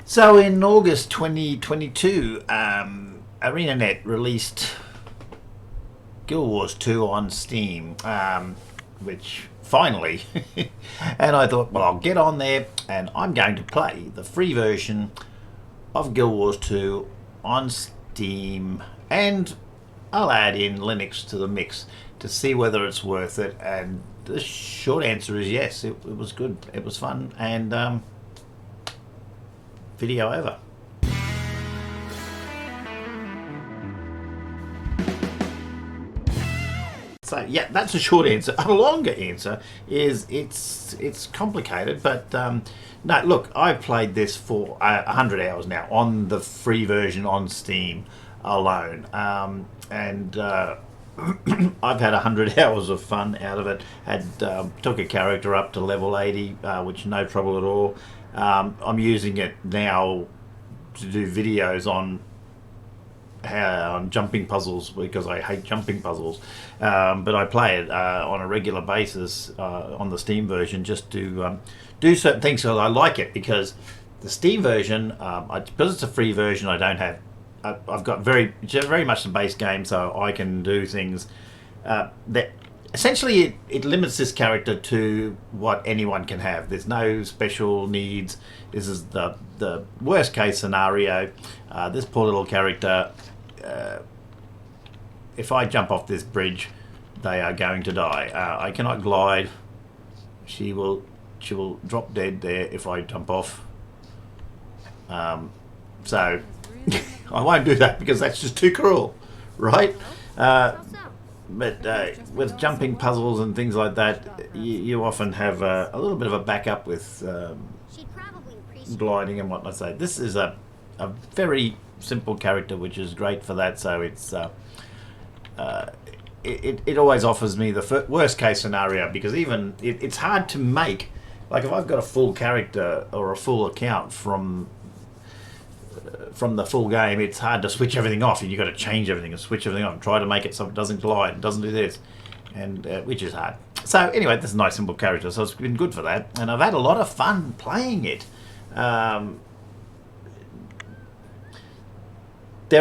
So in August 2022, ArenaNet released Guild Wars 2 on Steam, which finally, and I thought, well, I'll get on there and I'm going to play the free version of Guild Wars 2 on Steam, and I'll add in Linux to the mix to see whether it's worth it. And the short answer is yes, it was good, it was fun, and video over. So yeah, that's a short answer. A longer answer is it's complicated, but no. Look, I've played this for 100 hours now on the free version on Steam alone, and I've had 100 hours of fun out of it. Took a character up to level 80, which no trouble at all. I'm using it now to do videos on jumping puzzles because I hate jumping puzzles, but I play it on a regular basis on the Steam version just to do certain things. So I like it because the Steam version, because it's a free version, I don't have. I've got very much the base game, so I can do things that essentially it limits this character to what anyone can have. There's no special needs. This is the worst case scenario. This poor little character, if I jump off this bridge, they are going to die. I cannot glide. She will drop dead there if I jump off. So I won't do that because that's just too cruel, right? But with jumping puzzles and things like that, you often have a little bit of a backup with gliding and whatnot. So this is a very simple character, which is great for that. So it always offers me the worst case scenario, because even it's hard to make. Like if I've got a full character or a full account from the full game, it's hard to switch everything off, and you've got to change everything and switch everything off and try to make it so it doesn't glide, it doesn't do this, and which is hard. So anyway, this is a nice simple character, so it's been good for that, and I've had a lot of fun playing it. There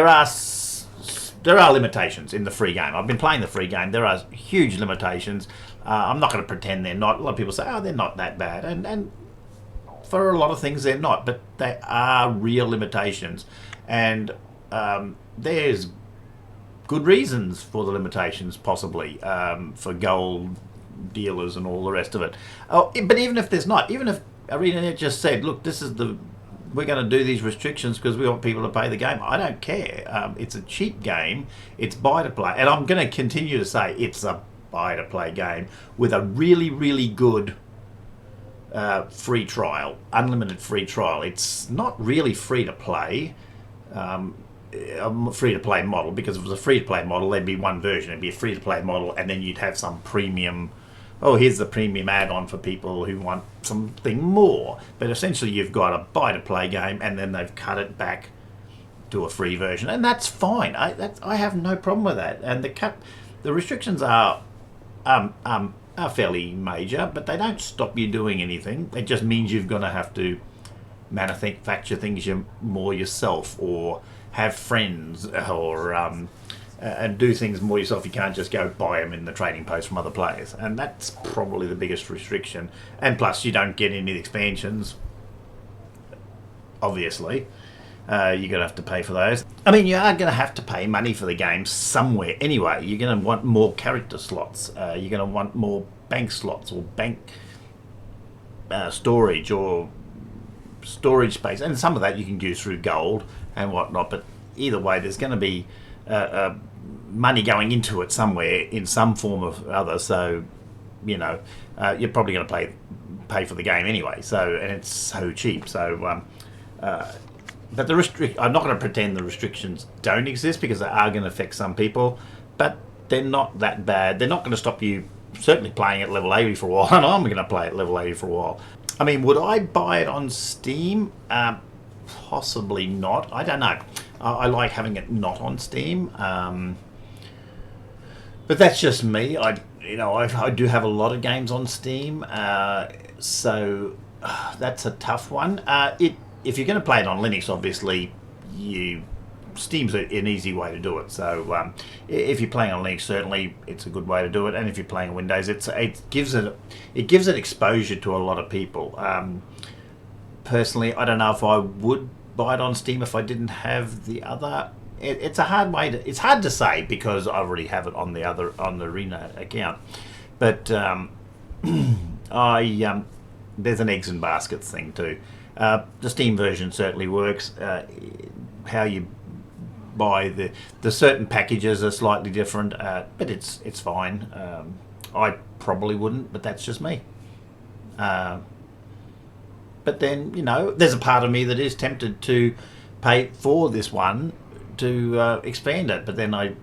are limitations in the free game. I've been playing the free game. There are huge limitations. I'm not going to pretend they're not. A lot of people say, oh, they're not that bad, and for a lot of things they're not, but they are real limitations, and there's good reasons for the limitations, possibly for gold dealers and all the rest of it. Oh, but even if there's not, even if ArenaNet just said, look, we're going to do these restrictions because we want people to pay the game, I don't care. It's a cheap game, it's buy to play, and I'm going to continue to say it's a buy to play game with a really, really good free trial, unlimited free trial. It's not really free to play, a free to play model, because if it was a free to play model, there'd be one version. It'd be a free to play model, and then you'd have some premium. Oh, here's the premium add-on for people who want something more. But essentially, you've got a buy to play game, and then they've cut it back to a free version, and that's fine. I have no problem with that. And the restrictions are fairly major, but they don't stop you doing anything. It just means you're going to have to manufacture things more yourself, or have friends, or and do things more yourself. You can't just go buy them in the trading post from other players, and that's probably the biggest restriction. And plus, you don't get any expansions, obviously. You're going to have to pay for those. I mean, you are going to have to pay money for the game somewhere anyway. You're going to want more character slots. You're going to want more bank slots, or bank storage, or storage space. And some of that you can use through gold and whatnot. But either way, there's going to be money going into it somewhere in some form or other. So, you're probably going to pay for the game anyway. So, and it's so cheap. So, but I'm not going to pretend the restrictions don't exist, because they are going to affect some people, but they're not that bad. They're not going to stop you certainly playing at level 80 for a while, and I'm going to play at level 80 for a while. I mean, would I buy it on Steam? Possibly not. I don't know. I like having it not on Steam, but that's just me. I do have a lot of games on Steam, so that's a tough one. if you're going to play it on Linux, obviously, Steam's an easy way to do it. So if you're playing on Linux, certainly it's a good way to do it. And if you're playing on Windows, it gives it exposure to a lot of people. Personally, I don't know if I would buy it on Steam if I didn't have the other. It's a hard way to. It's hard to say because I already have it on the Arena account, but there's an eggs and baskets thing too. The Steam version certainly works. How you buy the certain packages are slightly different, but it's fine. I probably wouldn't, but that's just me. But then, there's a part of me that is tempted to pay for this one to expand it. But then I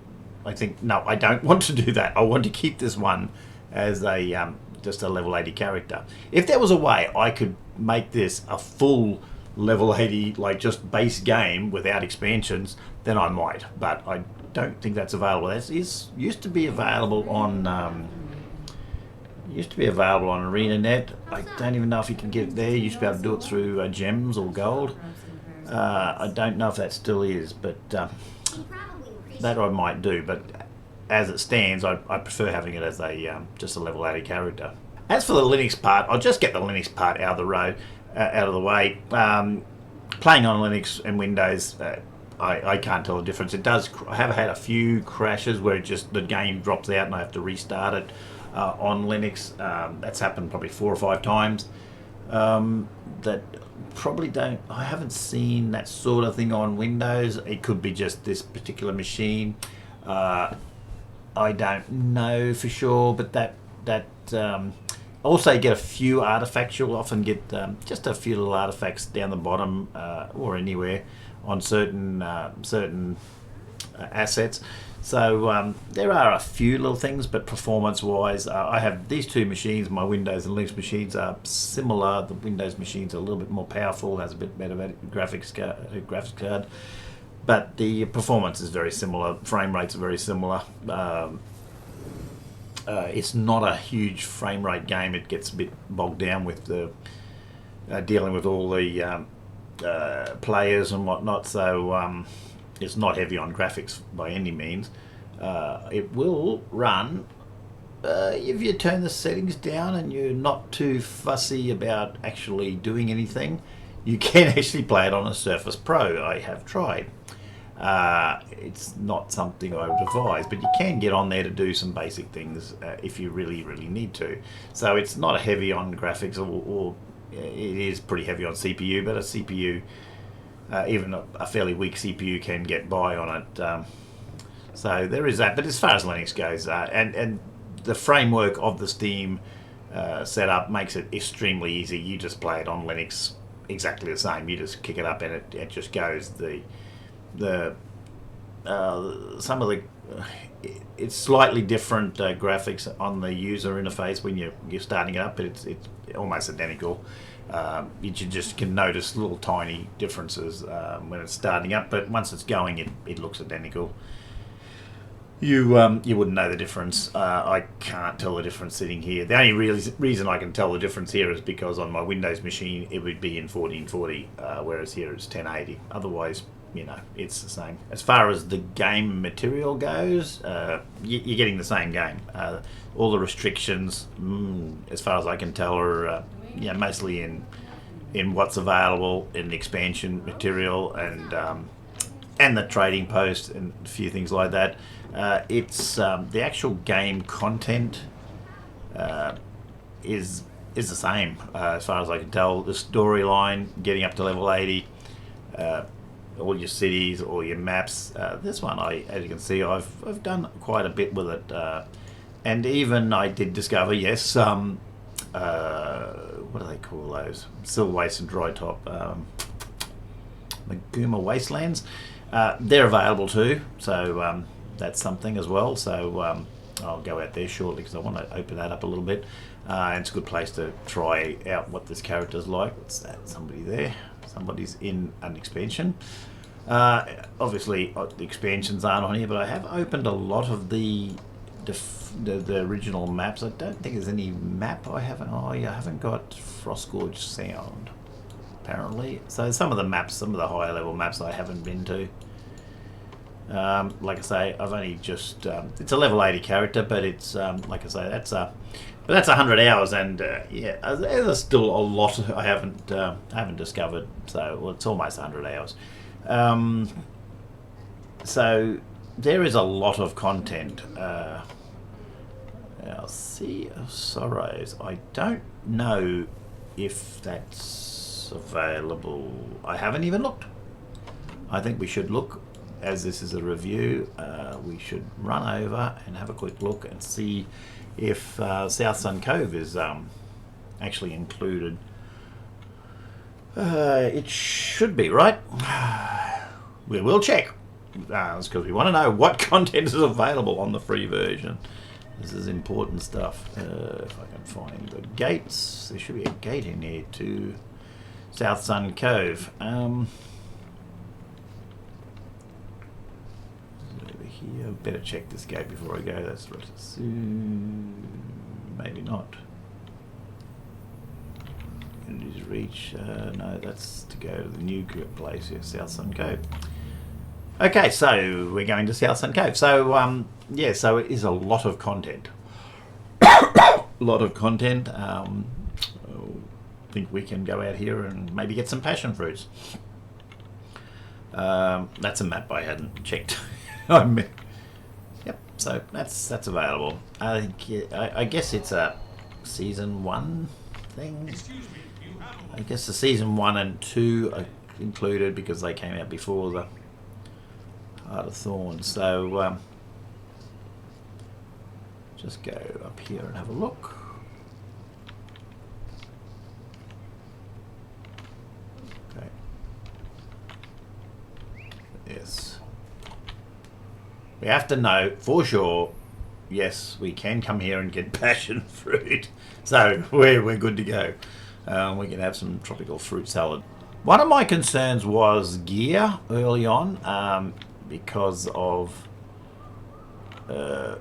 think, no, I don't want to do that. I want to keep this one as a just a level 80 character. If there was a way I could make this a full level 80, like just base game without expansions, then I might. But I don't think that's available. That used to be available on ArenaNet. I don't even know if you can get it there. You used to be able to do it through gems or gold. I don't know if that still is, but that I might do. But as it stands, I prefer having it as a just a level 80 character. As for the Linux part, I'll just get the Linux part out of the way. Playing on Linux and Windows, I can't tell the difference. It does. I have had a few crashes where the game drops out and I have to restart it. On Linux, that's happened probably 4 or 5 times. That probably don't. I haven't seen that sort of thing on Windows. It could be just this particular machine. I don't know for sure, but that also you get a few artifacts. You'll often get just a few little artifacts down the bottom or anywhere on certain assets. So there are a few little things, but performance-wise, I have these two machines. My Windows and Linux machines are similar. The Windows machine's a little bit more powerful, has a bit better graphics card, but the performance is very similar. Frame rates are very similar. It's not a huge frame rate game. It gets a bit bogged down with the dealing with all the players and whatnot. So. It's not heavy on graphics by any means. It will run if you turn the settings down and you're not too fussy about actually doing anything. You can actually play it on a Surface Pro. I have tried. It's not something I would advise, but you can get on there to do some basic things if you really, really need to. So it's not heavy on graphics, or it is pretty heavy on CPU, but a CPU... even a fairly weak CPU can get by on it. So there is that. But as far as Linux goes, and the framework of the Steam setup makes it extremely easy. You just play it on Linux exactly the same. You just kick it up and it just goes. It's slightly different graphics on the user interface when you're starting it up, but it's almost identical. You just can notice little tiny differences when it's starting up, but once it's going, it looks identical. You wouldn't know the difference. I can't tell the difference sitting here. The only reason I can tell the difference here is because on my Windows machine it would be in 1440, whereas here it's 1080. Otherwise, it's the same. As far as the game material goes, you're getting the same game. All the restrictions, as far as I can tell, are mostly in what's available in the expansion material and the trading post and a few things like that. It's the actual game content is the same as far as I can tell. The storyline, getting up to level 80, all your cities, all your maps. This one, as you can see, I've done quite a bit with it, and even I did discover, yes, what do they call those? Silver Waste and Dry Top, Maguma Wastelands. They're available too, so that's something as well. So I'll go out there shortly because I want to open that up a little bit. And it's a good place to try out what this character's like. What's that? Somebody there? Somebody's in an expansion. Obviously, the expansions aren't on here, but I have opened a lot of the original maps. I don't think there's any map I haven't. Oh, yeah, I haven't got Frostgorge Sound. apparently. So some of the maps, some of the higher level maps I haven't been to. Like I say, I've only just it's a level 80 character, but it's like I say, that's 100 hours, and yeah, there's still a lot I haven't discovered. So well, it's almost 100 hours. So there is a lot of content. Our Sea of Sorrows. I don't know if that's available. I haven't even looked. I think we should look. As this is a review, we should run over and have a quick look and see if South Sun Cove is actually included. It should be, right? We will check. It's because we want to know what content is available on the free version. This is important stuff. If I can find the gates, there should be a gate in here to South Sun Cove. Here, better check this gate before I go. That's right. Maybe not. Communities Reach. No, that's to go to the new place here, South Sun Cove. Okay, so we're going to South Sun Cove. So yeah, so it is a lot of content. A lot of content. I think we can go out here and maybe get some passion fruits. That's a map I hadn't checked. Yep, so that's available. I think I guess it's a season 1 thing. I guess the season 1 and 2 are included because they came out before the Heart of Thorns. So just go up here and have a look. Okay. Yes. We have to know for sure, yes, we can come here and get passion fruit. So we're good to go. We can have some tropical fruit salad. One of my concerns was gear early on because of the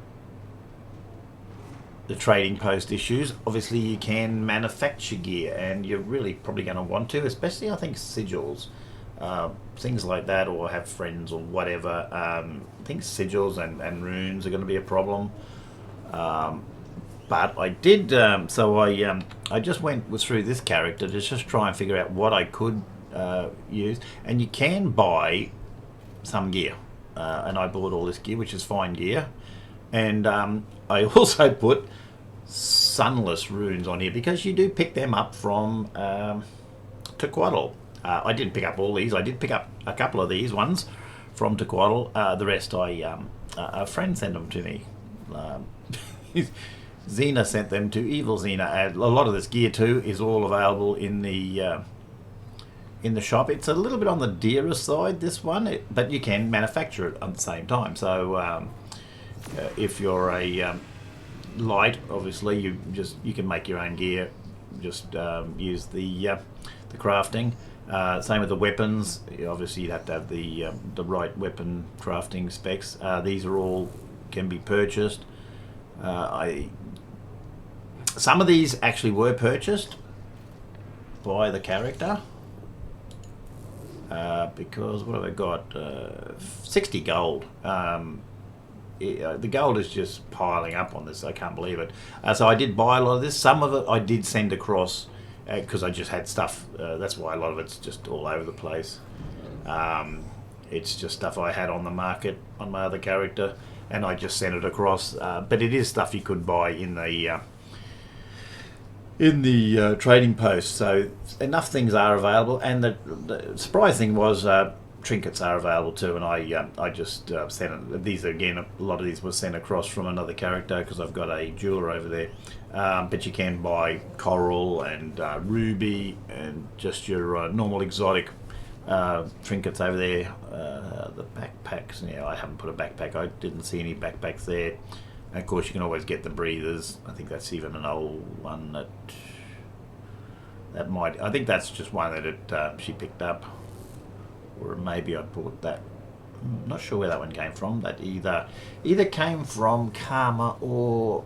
trading post issues. Obviously you can manufacture gear and you're really probably going to want to, especially I think sigils. Things like that, or have friends or whatever. I think sigils and runes are going to be a problem. But I did, so I just went through this character to just try and figure out what I could use. And you can buy some gear. And I bought all this gear, which is fine gear. And I also put sunless runes on here because you do pick them up from Tequatl. I didn't pick up all these. I did pick up a couple of these ones from Tequatl. The rest, a friend sent them to me. Xena sent them to Evil Xena. And a lot of this gear too is all available in the shop. It's a little bit on the dearer side, this one, but you can manufacture it at the same time. So if you're a light, obviously you can make your own gear. Just use the crafting. Same with the weapons. Obviously, you'd have to have the right weapon crafting specs. These are all can be purchased. Some of these actually were purchased by the character because what have I got? 60 gold. The gold is just piling up on this. I can't believe it. So I did buy a lot of this. Some of it I did send across. Because I just had stuff, that's why a lot of it's just all over the place. It's just stuff I had on the market on my other character, and I just sent it across. But it is stuff you could buy in the trading post. So enough things are available, and the surprising thing was trinkets are available too. And I just sent it. These again, a lot of these were sent across from another character because I've got a jeweler over there. But you can buy coral and ruby and just your normal exotic trinkets over there. The backpacks, yeah, I haven't put a backpack. I didn't see any backpacks there. And of course, you can always get the breathers. I think that's even an old one that might. I think that's just one that she picked up, or maybe I bought that. I'm not sure where that one came from. That either came from Karma or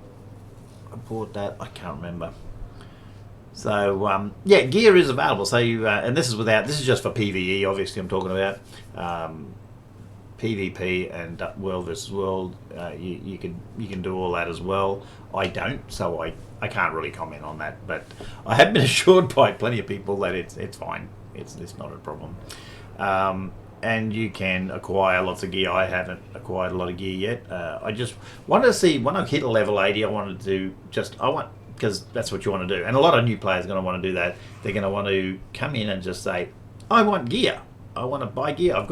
I bought that. I can't remember. Yeah, gear is available. So you, and this is just for PVE. Obviously, I'm talking about PvP and World versus World. You can do all that as well. I don't, so I can't really comment on that. But I have been assured by plenty of people that it's fine. It's not a problem. And you can acquire lots of gear. I haven't acquired a lot of gear yet. I just wanted to see when I hit a level 80. I wanted to because that's what you want to do. And a lot of new players are going to want to do that. They're going to want to come in and just say, I want gear. I want to buy gear. I've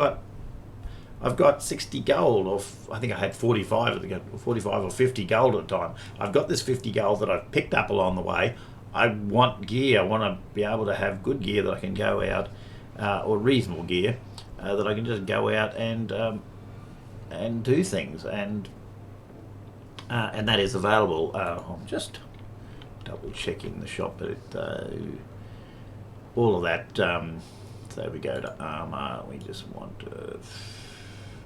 got 60 gold, or I think I had 45 or 50 gold at the time. I've got this 50 gold that I've picked up along the way. I want gear. I want to be able to have good gear that I can go out, or reasonable gear, that I can just go out and do things. And that is available. I'm just double checking the shop, but all of that. So we go to armor. We just want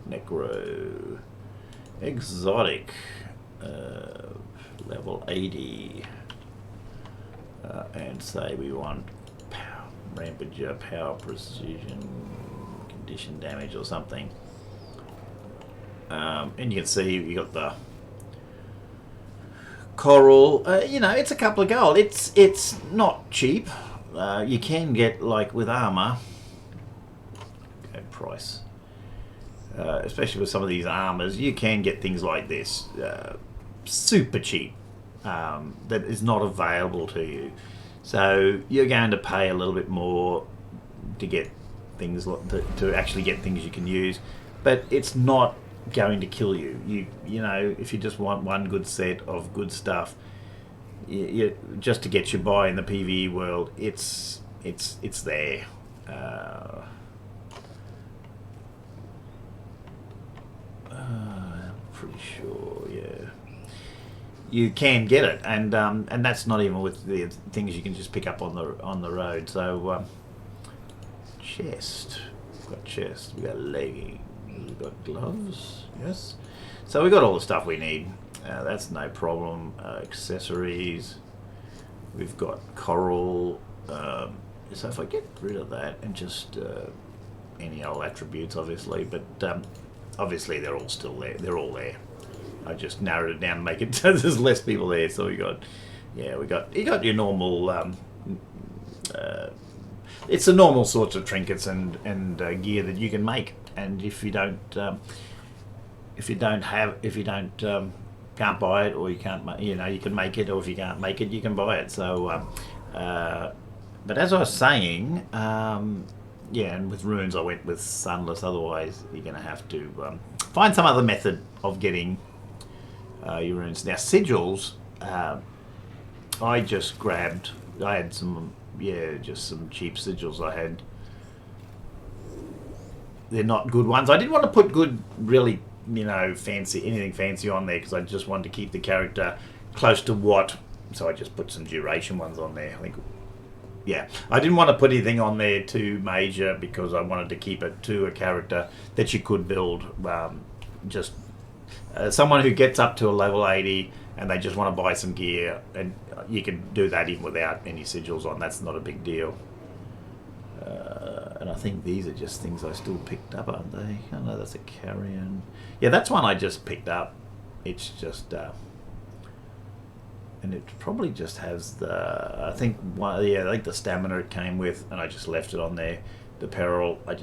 necro, exotic, level 80, and say we want rampager, power, precision, condition damage, or something. And you can see you got the coral. It's a couple of gold. It's not cheap. You can get, like with armor, okay, price, especially with some of these armors, you can get things like this super cheap, that is not available to you. So you're going to pay a little bit more to get things, to actually get things you can use, but it's not going to kill you. You know, if you just want one good set of good stuff, you just to get you by in the PvE world, it's there. I'm pretty sure, yeah. You can get it, and that's not even with the things you can just pick up on the road. So chest, we've got chest, we got leggings, we've got gloves, yes. So we got all the stuff we need. That's no problem. Accessories, we've got coral. So if I get rid of that and just any old attributes, obviously, but obviously they're all still there. They're all there. I just narrowed it down to make it so there's less people there. So you got your normal. It's the normal sorts of trinkets and gear that you can make. And if you don't can't buy it, or you can't, you can make it, or if you can't make it, you can buy it. So, but as I was saying, and with runes I went with sunless. Otherwise, you're going to have to find some other method of getting your runes. Now sigils, I just grabbed. I had some, just some cheap sigils I had. They're not good ones. I didn't want to put good, really, anything fancy on there, because I just wanted to keep the character close to what. So I just put some duration ones on there. I think, I didn't want to put anything on there too major, because I wanted to keep it to a character that you could build. Just someone who gets up to a level 80 and they just want to buy some gear, and you can do that even without any sigils on. That's not a big deal. And I think these are just things I still picked up, aren't they? Oh no, that's a carrion. Yeah, that's one I just picked up. It's just, and it probably just has the, I think the stamina it came with, and I just left it on there. The peril, I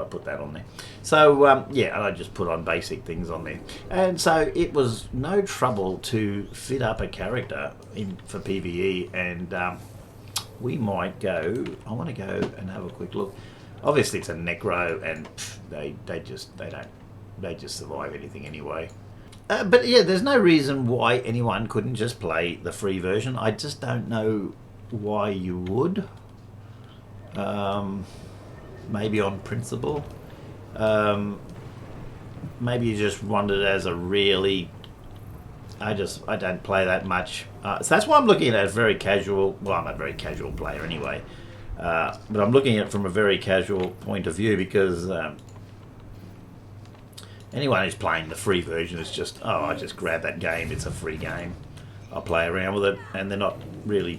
put that on there. So, and I just put on basic things on there. And so it was no trouble to fit up a character for PvE, and we might go. I want to go and have a quick look. Obviously, it's a necro, and they just survive anything anyway. But there's no reason why anyone couldn't just play the free version. I just don't know why you would. Maybe on principle. Maybe you just want it as a really. I don't play that much. So that's why I'm looking at it as very casual. Well, I'm a very casual player anyway. But I'm looking at it from a very casual point of view, because anyone who's playing the free version is just, I just grab that game. It's a free game. I'll play around with it, and they're not really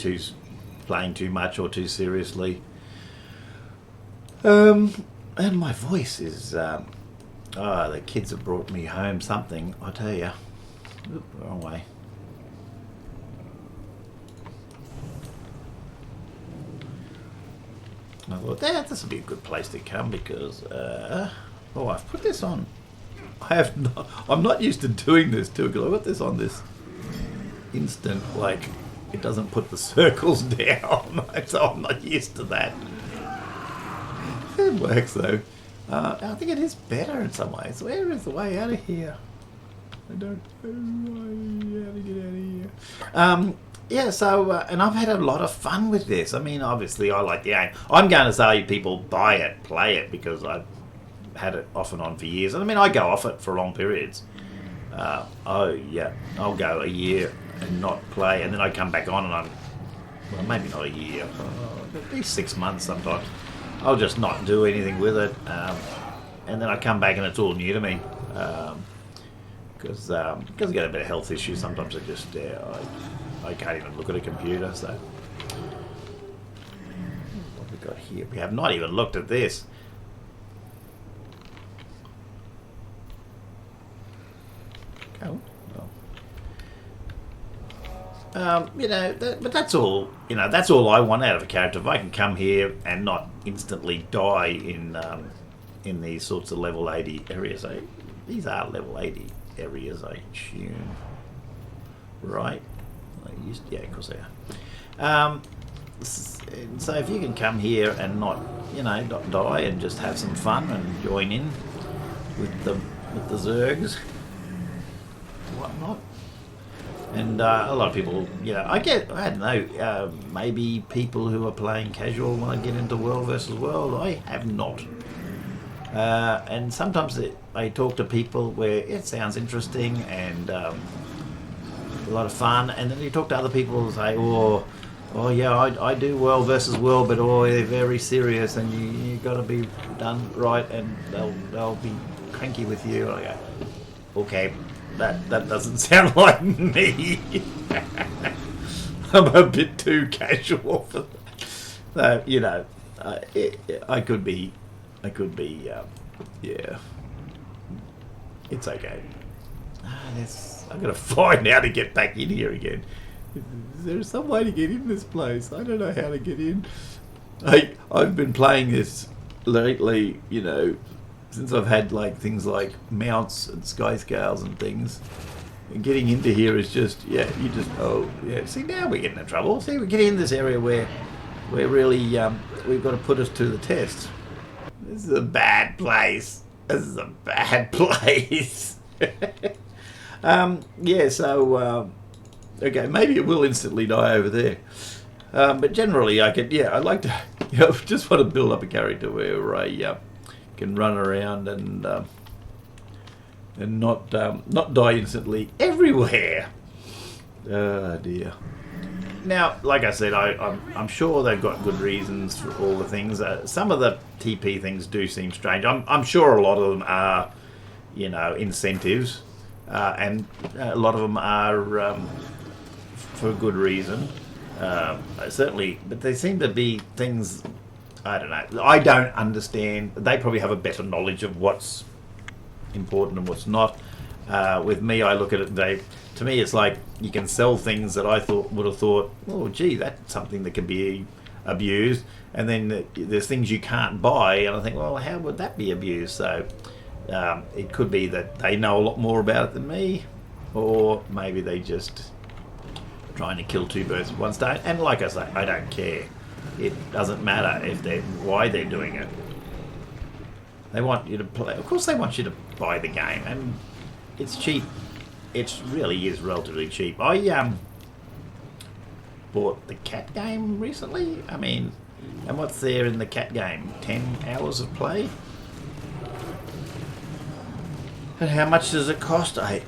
playing too much or too seriously. And my voice is. The kids have brought me home something. I tell you. Oop, wrong way. I thought this would be a good place to come because. I've put this on. I'm not used to doing this too because I got this on this instant, like it doesn't put the circles down, so I'm not used to that. It works though. I think it is better in some ways. Where is the way out of here? I don't know how to get out of here. Yeah, so, and I've had a lot of fun with this. I mean, obviously I like the game. I'm going to say people buy it, play it, because I've had it off and on for years. And I mean, I go off it for long periods. I'll go a year and not play, and then I come back on and maybe not a year, at least 6 months sometimes. I'll just not do anything with it, and then I come back and it's all new to me. Because I get a bit of health issues, sometimes I can't even look at a computer. So what have we got here? We have not even looked at this. Oh. But that's all. That's all I want out of a character. If I can come here and not instantly die in these sorts of level 80 areas. These are level 80 areas, I assume. Right? Of course they are. So if you can come here and not die and just have some fun and join in with the Zergs, whatnot. And a lot of people, I don't know, maybe people who are playing casual want to get into World versus World. I have not. And sometimes I talk to people where it sounds interesting and a lot of fun, and then you talk to other people who say, I do World versus World, but they're very serious and you got to be done right, and they'll be cranky with you. And I go, okay. That doesn't sound like me. I'm a bit too casual for that. So, I could be, it's okay. I've got to find how to get back in here again. Is there some way to get in this place? I don't know how to get in. I've been playing this lately, since I've had things like mounts and sky scales and things. And getting into here is just, see, now we're getting in trouble. See, we're getting in this area where we're really, we've got to put us to the test. This is a bad place. Okay, maybe it will instantly die over there. But generally I like to, just want to build up a character where I can run around and not die instantly everywhere. Oh dear. Now, like I said, I'm sure they've got good reasons for all the things. Some of the TP things do seem strange. I'm sure a lot of them are, incentives, and a lot of them are for good reason. Certainly, but they seem to be things. I don't know. I don't understand. They probably have a better knowledge of what's important and what's not. With me, I look at it. To me, it's like you can sell things that I would have thought, oh, gee, that's something that can be abused, and then there's things you can't buy, and I think, well, how would that be abused? So it could be that they know a lot more about it than me, or maybe they just trying to kill two birds with one stone. And like I say, I don't care. It doesn't matter why they're doing it. They want you to play. Of course, they want you to buy the game, and it's cheap. It really is relatively cheap. I bought the cat game recently. I mean, and what's there in the cat game? 10 hours of play. And how much does it cost? I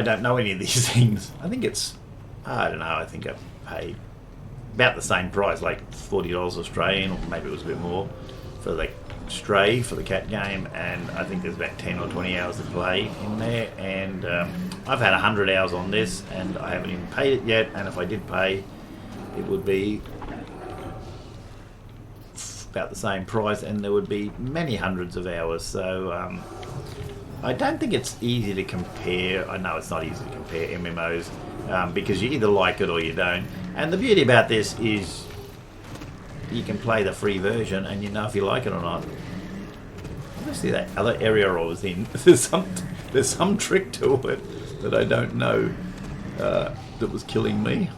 don't know any of these things. I think I don't know. I think I paid about the same price, like $40 Australian, or maybe it was a bit more, for the Stray, for the cat game, and I think there's about 10 or 20 hours of play in there, and I've had 100 hours on this, and I haven't even paid it yet, and if I did pay, it would be about the same price, and there would be many hundreds of hours. So I don't think it's easy to compare. I know it's not easy to compare MMOs because you either like it or you don't. And the beauty about this is you can play the free version and you know if you like it or not. Obviously, that other area I was in, there's some trick to it that I don't know that was killing me.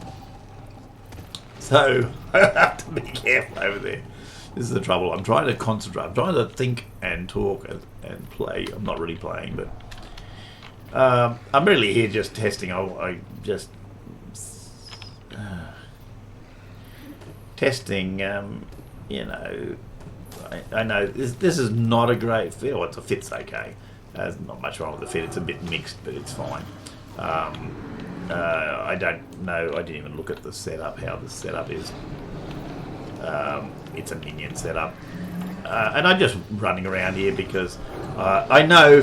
So I have to be careful over there. This is the trouble. I'm trying to concentrate. I'm trying to think and talk and play. I'm not really playing, but I'm really here just testing. I just testing. You know, I know this is not a great fit. Well, the fit's okay. There's not much wrong with the fit. It's a bit mixed, but it's fine. I don't know. I didn't even look at the setup. How the setup is. It's a minion setup, and I'm just running around here because I know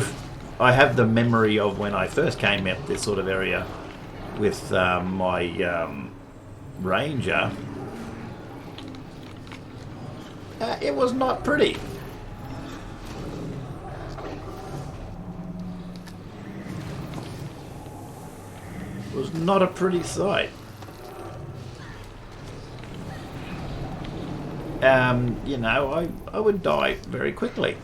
I have the memory of when I first came out this sort of area with my ranger. It was not pretty. It was not a pretty sight. You know, I would die very quickly.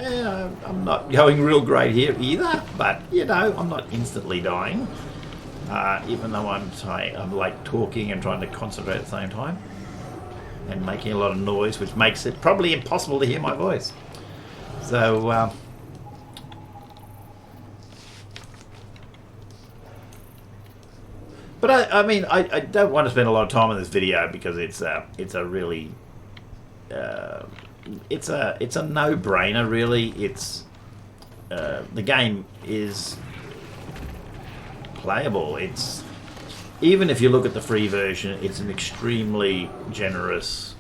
I'm not going real great here either, but you know, I'm not instantly dying. Even though I'm like talking and trying to concentrate at the same time, and making a lot of noise, which makes it probably impossible to hear my voice. So, but I mean, I don't want to spend a lot of time on this video because it's a really it's a no-brainer, really. It's the game is playable. It's, even if you look at the free version, it's an extremely generous.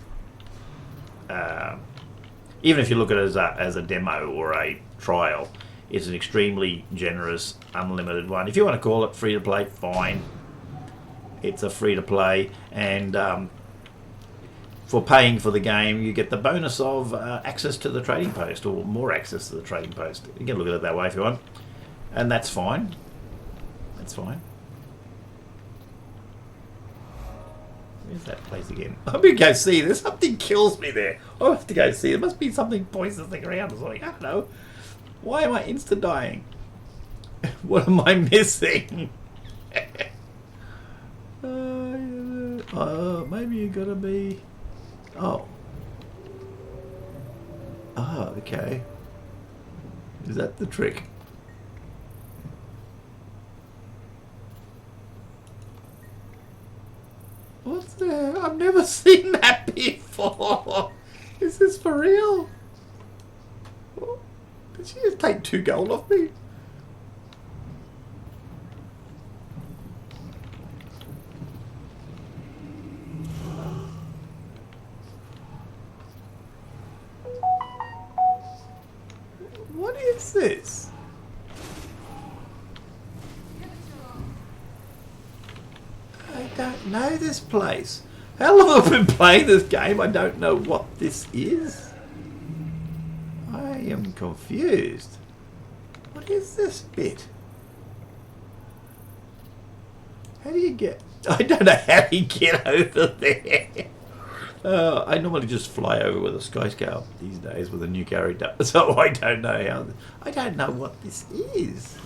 Even if you look at it as a demo or a trial, it's an extremely generous, unlimited one. If you want to call it free to play, fine. It's a free to play, and for paying for the game, you get the bonus of access to the trading post, or more access to the trading post. You can look at it that way if you want, and that's fine. That's fine. Where's that place again? I'm going to go see. There's something kills me there. I have to go see. There must be something poisonous around or something. I don't know. Why am I insta dying? What am I missing? Maybe you gotta be. Oh. Ah, okay. Is that the trick? What's there? I've never seen that before. Is this for real? Did she just take 2 gold off me? What is this? I don't know this place. How long have I been playing this game? I don't know what this is. I am confused. What is this bit? How do you get... I don't know how you get over there. I normally just fly over with a skyscale these days with a new character, so I don't know how... I don't know what this is.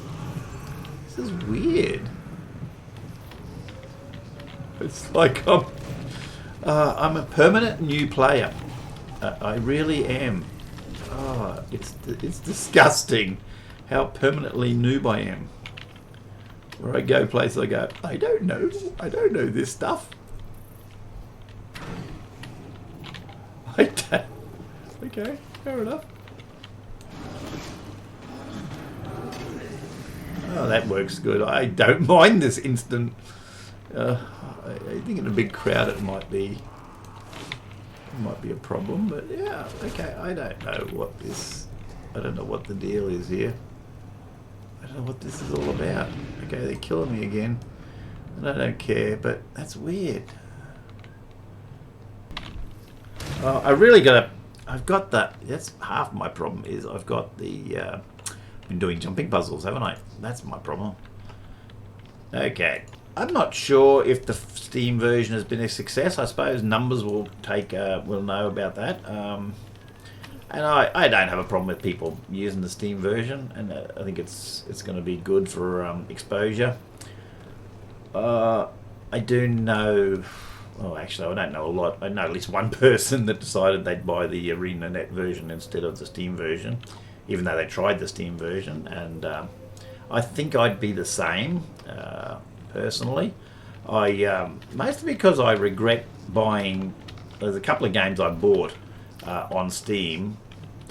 This is weird. It's like I'm a permanent new player. I really am. Oh, it's disgusting how permanently noob I am. Where I go places, I go, I don't know this stuff. I don't. Okay, fair enough. Oh, that works good. I don't mind this instant. I think in a big crowd it might be a problem, but yeah, okay. I don't know what the deal is here. I don't know what this is all about. Okay, they're killing me again, and I don't care, but that's weird. I really got to. I've got that. That's half my problem. Is I've got the. Been doing jumping puzzles, haven't I? That's my problem. Okay. I'm not sure if the Steam version has been a success. I suppose numbers will will know about that. And I don't have a problem with people using the Steam version, and I think it's going to be good for exposure. I do know. Oh, actually, I don't know a lot. I know at least one person that decided they'd buy the ArenaNet version instead of the Steam version, even though they tried the Steam version. And I think I'd be the same, personally. I mostly because I regret buying. There's a couple of games I bought on Steam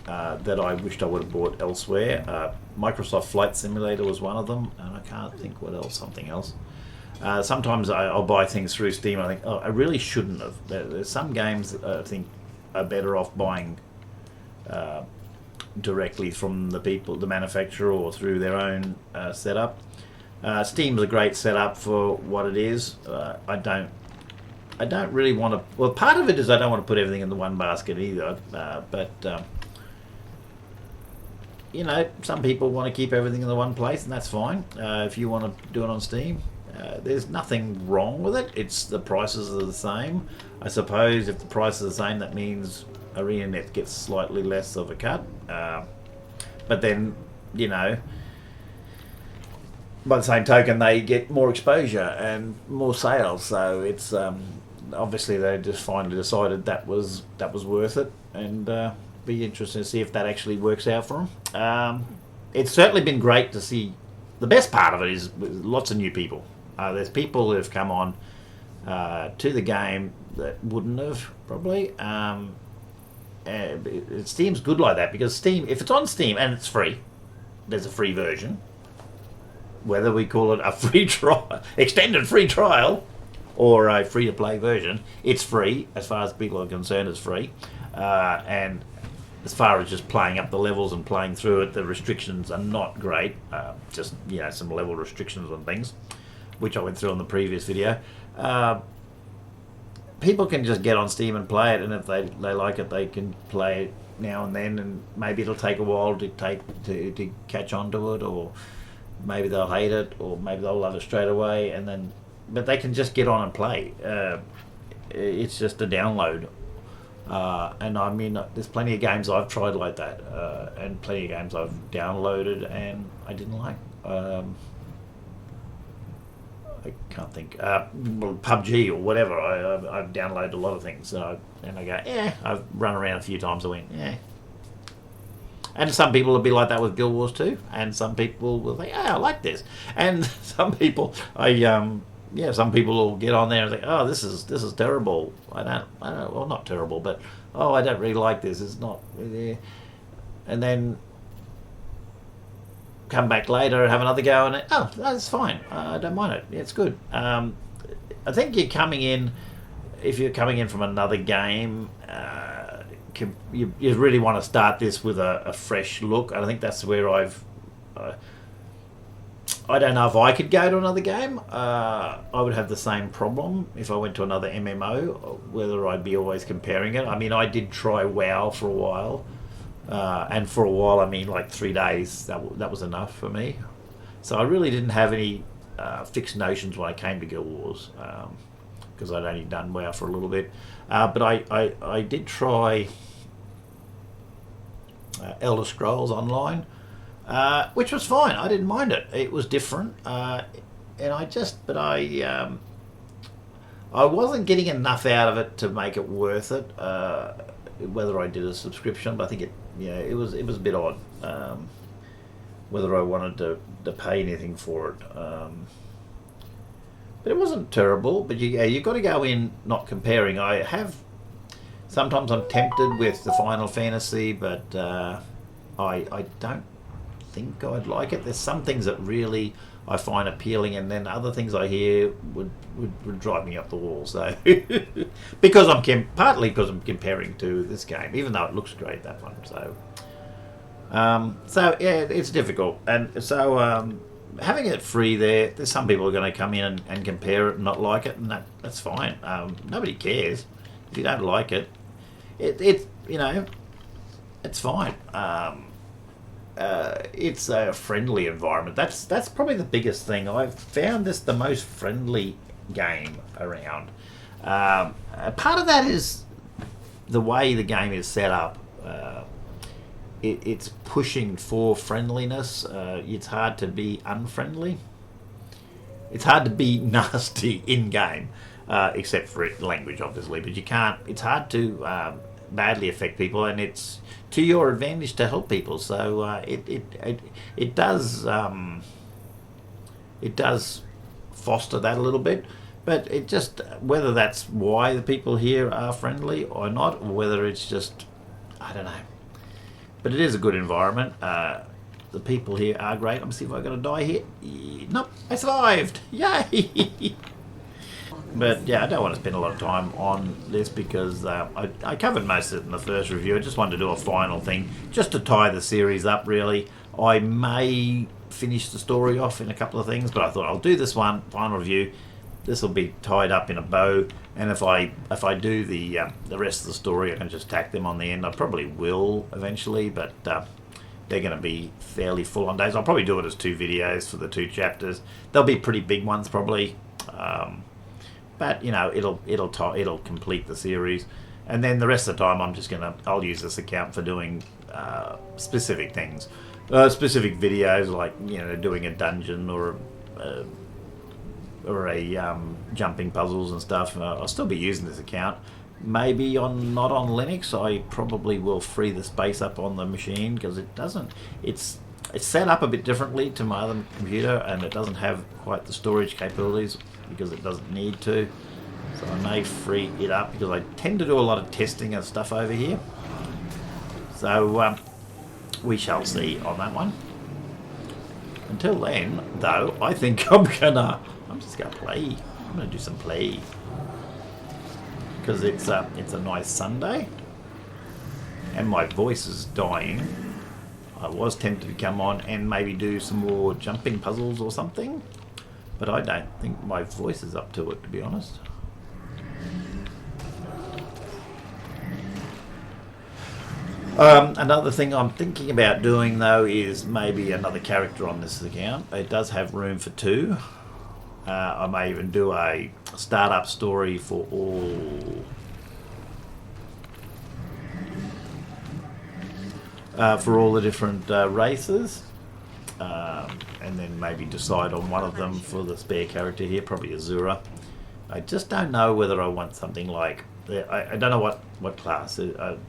that I wished I would have bought elsewhere. Microsoft Flight Simulator was one of them, and I can't think what else. Something else. Sometimes I'll buy things through Steam. I think, oh, I really shouldn't have. There's some games that I think are better off buying directly from the manufacturer, or through their own setup. Steam's a great setup for what it is. I don't really want to. Well, part of it is I don't want to put everything in the one basket either. But some people want to keep everything in the one place, and that's fine. If you want to do it on Steam. There's nothing wrong with it. It's the prices are the same. I suppose if the prices are the same, that means ArenaNet gets slightly less of a cut. But then, by the same token, they get more exposure and more sales. So it's obviously they just finally decided that was worth it, and be interesting to see if that actually works out for them. It's certainly been great to see. The best part of it is lots of new people. There's people who have come on to the game that wouldn't have, probably. Steam's good like that, because Steam, if it's on Steam and it's free, there's a free version. Whether we call it a free trial, extended free trial, or a free-to-play version, it's free. As far as people are concerned, it's free. And as far as just playing up the levels and playing through it, the restrictions are not great. Just some level restrictions on things, which I went through on the previous video. People can just get on Steam and play it, and if they like it, they can play it now and then, and maybe it'll take a while to catch on to it, or maybe they'll hate it, or maybe they'll love it straight away, but they can just get on and play. It's just a download. And I mean, there's plenty of games I've tried like that, and plenty of games I've downloaded and I didn't like. I can't think. PUBG or whatever. I've downloaded a lot of things, and I go, I've run around a few times. I went, And some people will be like that with Guild Wars 2, and some people will think, I like this. And some people, some people will get on there and think, this is terrible. I don't, well, not terrible, but I don't really like this. It's not, and then come back later and have another go, and that's fine. I don't mind it. Yeah, it's good. I think you're coming in. If you're coming in from another game, you really want to start this with a fresh look. I think that's where I don't know if I could go to another game. I would have the same problem if I went to another MMO, whether I'd be always comparing it. I mean, I did try WoW for a while, and for a while, I mean, like 3 days, that was enough for me. So I really didn't have any fixed notions when I came to Guild Wars, because I'd only done WoW for a little bit. But I did try Elder Scrolls Online, which was fine. I didn't mind it. It was different, and I wasn't getting enough out of it to make it worth it. Whether I did a subscription, but I think it was a bit odd. Whether I wanted to pay anything for it, but it wasn't terrible. But you got to go in not comparing. Sometimes I'm tempted with the Final Fantasy, but I don't think I'd like it. There's some things that really I find appealing, and then other things I hear would drive me up the wall. So partly because I'm comparing to this game, even though it looks great, that one. So it's difficult, and so having it free there's some people who are going to come in and compare it and not like it, and that's fine. Nobody cares if you don't like it. it you know, it's fine. It's a friendly environment. That's probably the biggest thing. I've found this the most friendly game around. Part of that is the way the game is set up. It's pushing for friendliness. It's hard to be unfriendly. It's hard to be nasty in game, except for language, obviously. But you can't. It's hard to badly affect people, and it's to your advantage to help people. So it does foster that a little bit. But it just, whether that's why the people here are friendly or not, or whether it's just, I don't know. But it is a good environment. The people here are great. Let me see if I'm going to die here. Nope, I survived. Yay! But yeah, I don't want to spend a lot of time on this because I covered most of it in the first review. I just wanted to do a final thing, just to tie the series up, really. I may finish the story off in a couple of things, but I thought I'll do this one, final review. This will be tied up in a bow, and if I do the rest of the story, I can just tack them on the end. I probably will eventually, but they're going to be fairly full on days. I'll probably do it as 2 videos for the 2 chapters. They'll be pretty big ones probably, but you know it'll complete the series, and then the rest of the time I'll use this account for doing specific things, specific videos, like doing a dungeon or jumping puzzles and stuff. I'll still be using this account. Maybe not on Linux. I probably will free the space up on the machine because it's set up a bit differently to my other computer, and it doesn't have quite the storage capabilities because it doesn't need to. So I may free it up because I tend to do a lot of testing and stuff over here. So we shall see on that one. Until then, though, I think I'm just gonna play. I'm gonna do some play because it's a nice Sunday, and my voice is dying. I was tempted to come on and maybe do some more jumping puzzles or something, but I don't think my voice is up to it, to be honest. Another thing I'm thinking about doing, though, is maybe another character on this account. It does have room for 2. I may even do a startup story for all the different races, and then maybe decide on one of them for the spare character here, probably Azura. I just don't know whether I want something like, I don't know what class.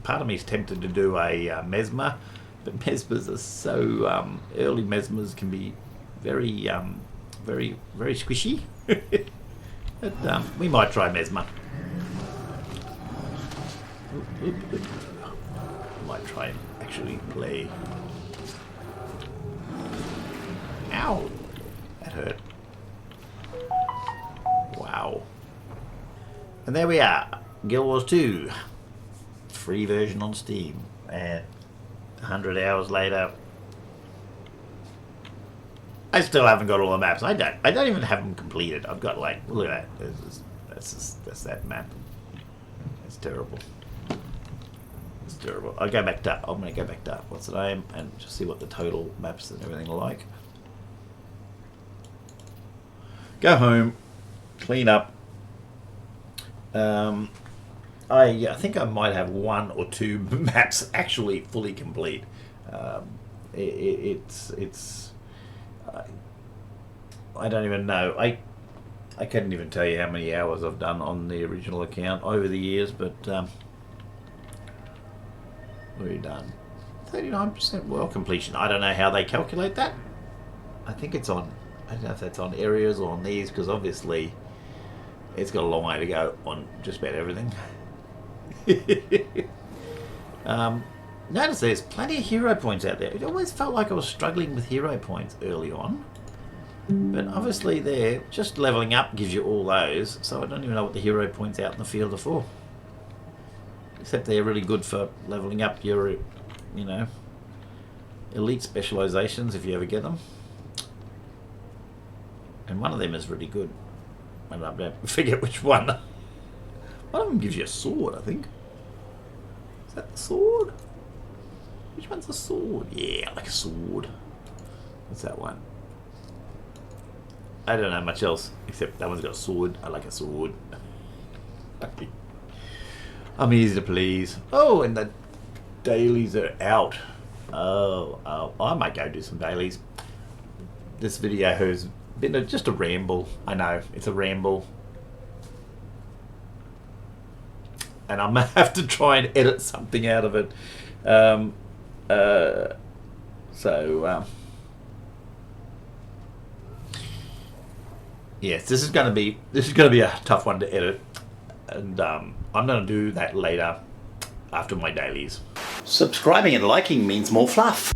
Part of me is tempted to do a Mesmer, but Mesmers are so, early Mesmers can be very, very, very squishy. But we might try Mesmer. Might try and actually play. Ow! That hurt. Wow. And there we are. Guild Wars 2. Free version on Steam. And 100 hours later, I still haven't got all the maps. I don't even have them completed. I've got, like, look at that. That's that map. It's terrible. It's terrible. I'm going to go back to what's the name and just see what the total maps and everything are like. Go home, clean up. I think I might have 1 or 2 maps actually fully complete. I don't even know. I couldn't even tell you how many hours I've done on the original account over the years, but we're done. 39% world completion. I don't know how they calculate that. I think it's on, I don't know if that's on areas or on these, because obviously it's got a long way to go on just about everything. Notice there's plenty of hero points out there. It always felt like I was struggling with hero points early on. But obviously there, just leveling up gives you all those, so I don't even know what the hero points out in the field are for. Except they're really good for leveling up your, elite specializations if you ever get them. And one of them is really good. I don't forget which one. One of them gives you a sword, I think. Is that the sword? Which one's the sword? Yeah, I like a sword. What's that one? I don't know much else except that one's got a sword. I like a sword. I'm easy to please. Oh, and the dailies are out. Oh, I might go do some dailies. This video has been just a ramble. I know, it's a ramble. And I may have to try and edit something out of it. Yes, this is going to be a tough one to edit, and I'm going to do that later after my dailies. Subscribing and liking means more fluff.